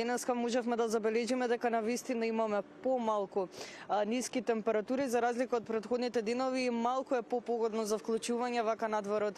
денеска можевме да забележиме дека навистина имаме помалку ниски температури за разлика од претходните денови, малку е попогодно за вклучување вака надвор од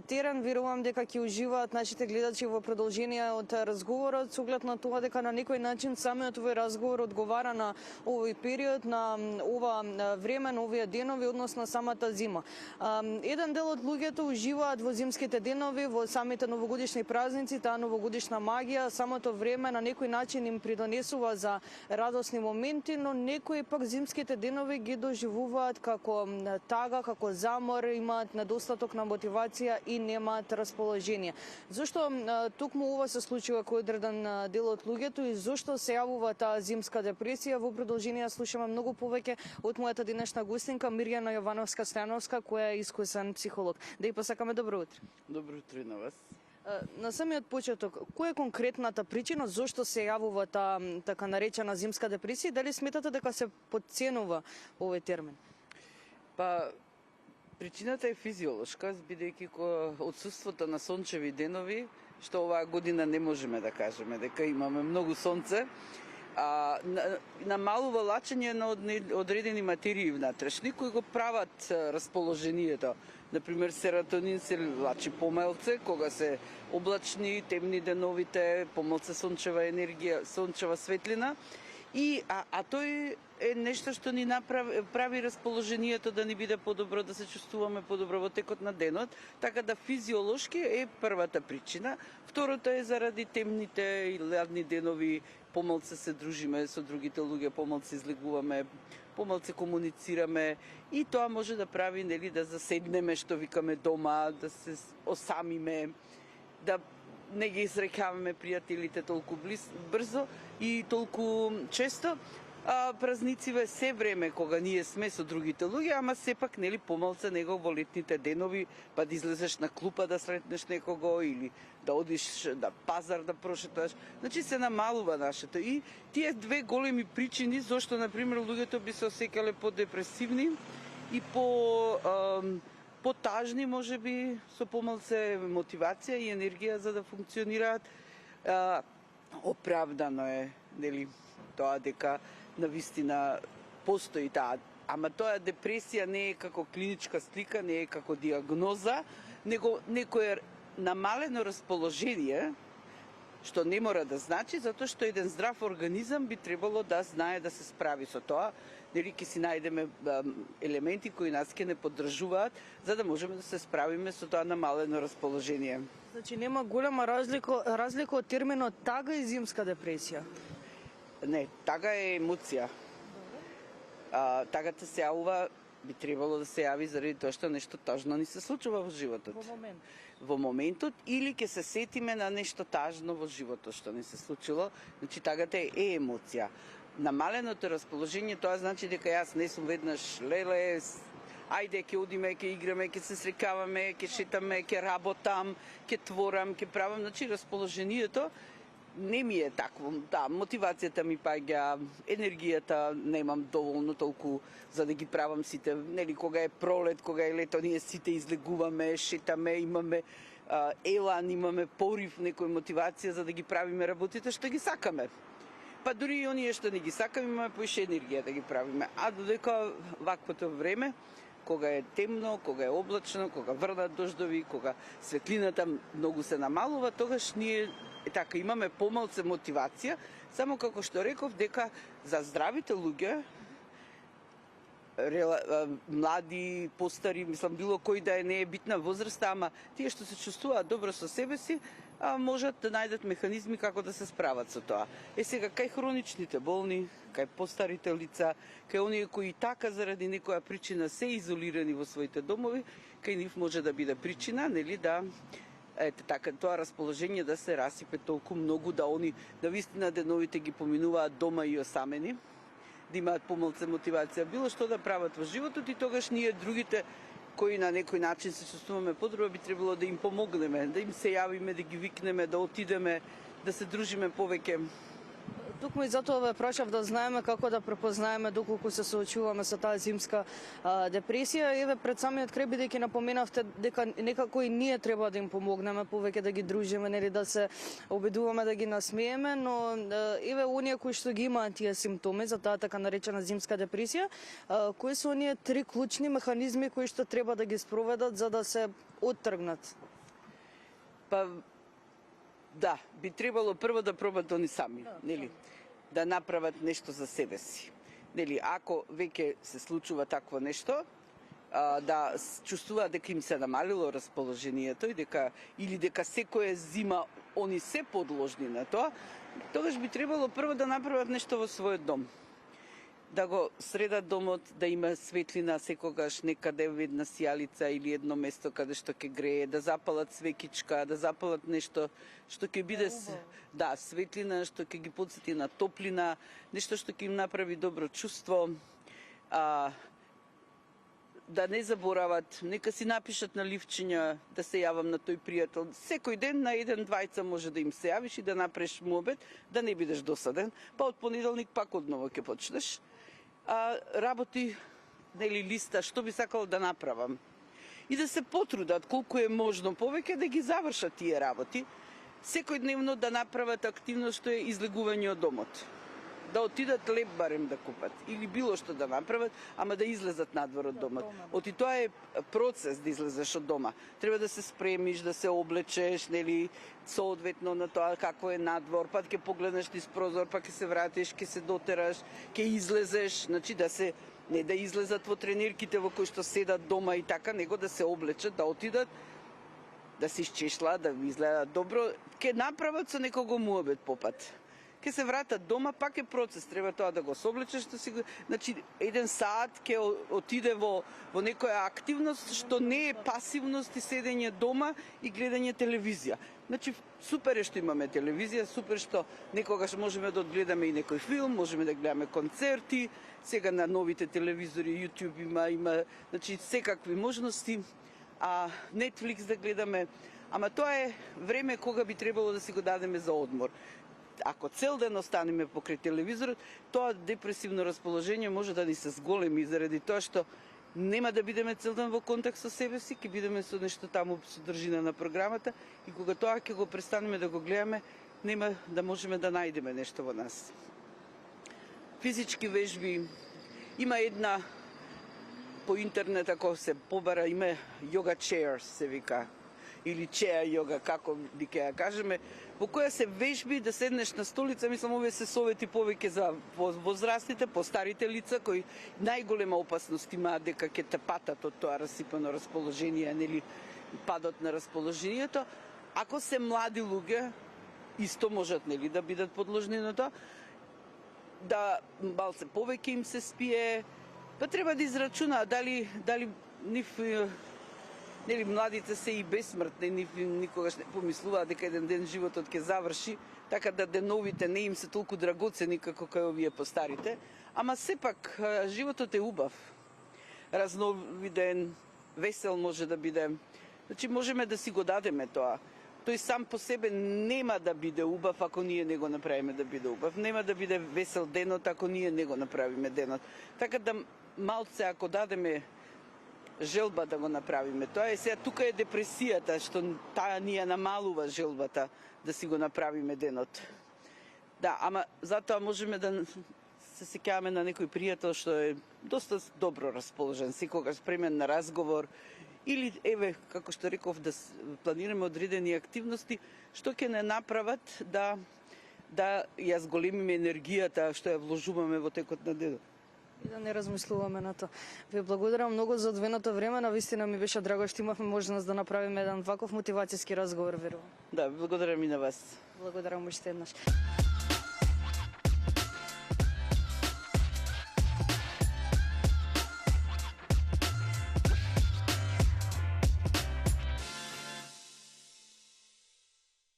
терен. Верувам дека ќе уживаат нашите гледачи во продолжение од разговорот, со оглед на тоа дека на некој начин самиот овој разговор одговара на овој период, на ова време, на овие денови, односно самата зима. Еден дел од луѓето уживаат во зимските денови, во самите новогодишни празници, таа новогодишна магија, самото време на некој начин им придонесува за радосни моменти, но некои пак зимските денови ги доживуваат како тага, како замор, имаат недостаток на мотивација и немаат расположение. Зошто токму ова се случува кој одреден дел од луѓето и зошто се јавува таа зимска депресија? Во продолжение слушаме многу повеќе од мојата денешна гостинка Мирјана Јовановска-Стојановска, која е искусен психолог. Да и посакаме добро утро. Добро утро и на вас. На самиот почеток, која е конкретната причина зошто се јавува таа така наречена зимска депресија? Дали сметате дека се потценува овој термин? Па, причината е физиолошка, бидејќи отсуството на сончеви денови, што оваа година не можеме да кажеме дека имаме многу сонце, намалува лачење на одредени материи внатрешни кои го прават расположението. Например, серотонин се лачи помалце кога се облачни, темни деновите, помалце сончева енергија, сончева светлина. Тој е нешто што ни прави расположението да ни биде подобро, да се чувствуваме подобро во текот на денот, така да физиолошки е првата причина. Второто е заради темните и ладни денови, помалце се дружиме со другите луѓе, помалце излегуваме, помалце комуницираме и тоа може да прави да заседнеме, што викаме дома, да се осамиме, да не ги изрекаваме пријателите толку брзо и толку често. Празнициве се време кога ние сме со другите луѓе, ама сепак помалце него во летните денови, па да излезеш на клупа да сретнеш некого или да одиш на пазар да прошеташ. Значи се намалува нашето. И тие две големи причини зошто на пример луѓето би се осеќале подепресивни и потажни, можеби, со помалце мотивација и енергија за да функционираат. Оправдано е, тоа дека навистина постои таа. Ама тоа депресија не е како клиничка слика, не е како диагноза, него некое намалено расположение, што не мора да значи, затоа што еден здрав организам би требало да знае да се справи со тоа. Ќе си најдеме елементи кои нас ќе не поддржуваат, за да можеме да се справиме со тоа намалено расположение. Значи нема голема разлика од терминот тага и зимска депресија? Не, тага е емоција. Тагата се јавува, би требало да се јави заради тоа што нешто тажно ни се случува во животот. Во моментот или ќе се сетиме на нешто тажно во животот што ни се случило, значи тагата е емоција. Намаленото расположение, тоа значи дека јас не сум веднаш леле, ајде ќе одиме, ќе играме, ќе се срекаваме, ќе шетаме, ќе работам, ќе творам, ќе правам, значи расположението не ми е такво. Да, мотивацијата ми паѓа, енергијата немам доволно толку за да ги правам сите. Кога е пролет, кога е лето, ние сите излегуваме, шетаме, имаме елан, имаме порив, некоја мотивација за да ги правиме работите што ги сакаме. Па дури и оние што не ги сакаме, имаме поише енергија да ги правиме. А додека ваквото време, кога е темно, кога е облачно, кога врнат дождови, кога светлината многу се намалува, тогаш ние така имаме помалце мотивација, само како што реков дека за здравите луѓе, млади, постари, мислам било кој да не е битна возраста, ама тие што се чувствуваат добро со себе си, можат да најдат механизми како да се справат со тоа. Сега кај хроничните болни, кај постарите лица, кај оние кои така заради некоја причина се изолирани во своите домови, кај нив може да биде причина, така тоа расположение да се расипе толку многу да они навистина деновите ги поминуваат дома и осамени, да имаат помалце мотивација, било што да прават во животот и тогаш ние другите кои на некој начин се чувствуваме подобро би требало да им помогнеме, да им се јавиме, да ги викнеме, да отидеме, да се дружиме повеќе. Токму и затоа ве прашав да знаеме како да препознаеме доколку се соочуваме со таа зимска депресија. Еве пред самиот крај, бидејќи напоменавте дека некако и ние треба да им помогнеме повеќе да ги дружиме, нели, да се обидуваме да ги насмееме, но еве оние кои што ги имаат тие симптоми за таа така наречена зимска депресија, кои се оние 3 клучни механизми кои што треба да ги спроведат за да се оттргнат? Па да, би требало прво да пробат они сами, нели? Да направат нешто за себе си. Нели, ако веќе се случува такво нешто, да чувствуваат дека им се намалило расположението и дека или дека секоја зима они се подложни на тоа, тогаш би требало прво да направат нешто во својот дом. Да го средат домот, да има светлина секогаш некаде една сијалица или едно место каде што ќе грее, да запалат свекичка, да запалат нешто што ќе биде светлина, што ќе ги потсети на топлина, нешто што ќе им направи добро чувство. Да не заборават, нека си напишат на ливчиња да се јавам на тој пријател. Секој ден на 1-2 може да им се јавиш и да направиш муабет, да не бидеш досаден, па од понеделник пак одново ќе почнеш. Работи, нели, листа, што би сакал да направам. И да се потрудат колку е можно повеќе да ги завршат тие работи. Секојдневно да направат активност што е излегување од домот. Да отидат леп барем да купат или било што да направат, ама да излезат надвор од домот. Оти тоа е процес да излезеш од дома. Треба да се спремиш, да се облечеш, нели, соодветно на тоа како е надвор, па ќе погледнеш низ прозор, па ќе се вратиш, ќе се дотераш, ќе излезеш, значи да се не да излезат во тренирките во кои што седат дома и така, него да се облечат, да отидат, да се исчешла, да изгледаат добро, ќе направат со некого муабет попат. Ке се вратат дома, пак е процес, треба тоа да го соблечеш, да си го... Значи, 1 саат ќе отиде во некоја активност што не е пасивност и седење дома и гледање телевизија. Значи, супер е што имаме телевизија, супер што некогаш можеме да одгледаме и некој филм, можеме да гледаме концерти, сега на новите телевизори, YouTube има, значи, секакви можности, Netflix да гледаме, ама тоа е време кога би требало да си го дадеме за одмор. Ако цел ден останеме покрај телевизорот, тоа депресивно расположение може да ни се зголеми заради тоа што нема да бидеме цел ден во контакт со себе си, ќе бидеме со нешто таму содржина на програмата и кога тоа ќе го престанеме да го гледаме, нема да можеме да најдеме нешто во нас. Физички вежби, има една по интернет, ако се побара, има йога chairs, се вика, или chair йога, како би ќе ја кажеме, во која се вежби да седнеш на столица, мислам, овие се совети повеќе за возрастните, постарите лица, кои најголема опасност имаат дека ќе те патат од тоа расипано расположение, нели, падот на расположението. Ако се млади луѓе, исто можат, нели, да бидат подложни на тоа, да малце повеќе им се спие, па треба да израчунаат дали нив, нели, младите се и безсмртни, никогаш не помислуваат дека еден ден животот ќе заврши, така да деновите не им се толку драгоцени како кај овие постарите, ама сепак животот е убав, разновиден, весел може да биде, значи можеме да си го дадеме тоа. Тој сам по себе нема да биде убав ако ние не го направиме да биде убав, нема да биде весел денот ако ние не го направиме денот. Така да малце ако дадеме желба да го направиме. Тоа е сега, тука е депресијата, што таа ни ја намалува желбата да си го направиме денот. Да, ама затоа можеме да се сеќаваме на некој пријател што е доста добро расположен, секогаш спремен на разговор, или, еве, како што реков, да планираме одредени активности, што ќе не направат да ја зголемиме енергијата што ја вложуваме во текот на денот. И да не размислуваме на тоа. Ви благодарам многу за одвоеното време, навистина ми беше драго што имавме можност да направиме еден ваков мотивацијски разговор, верувам. Да, благодарам и на вас. Благодарам уште еднаш.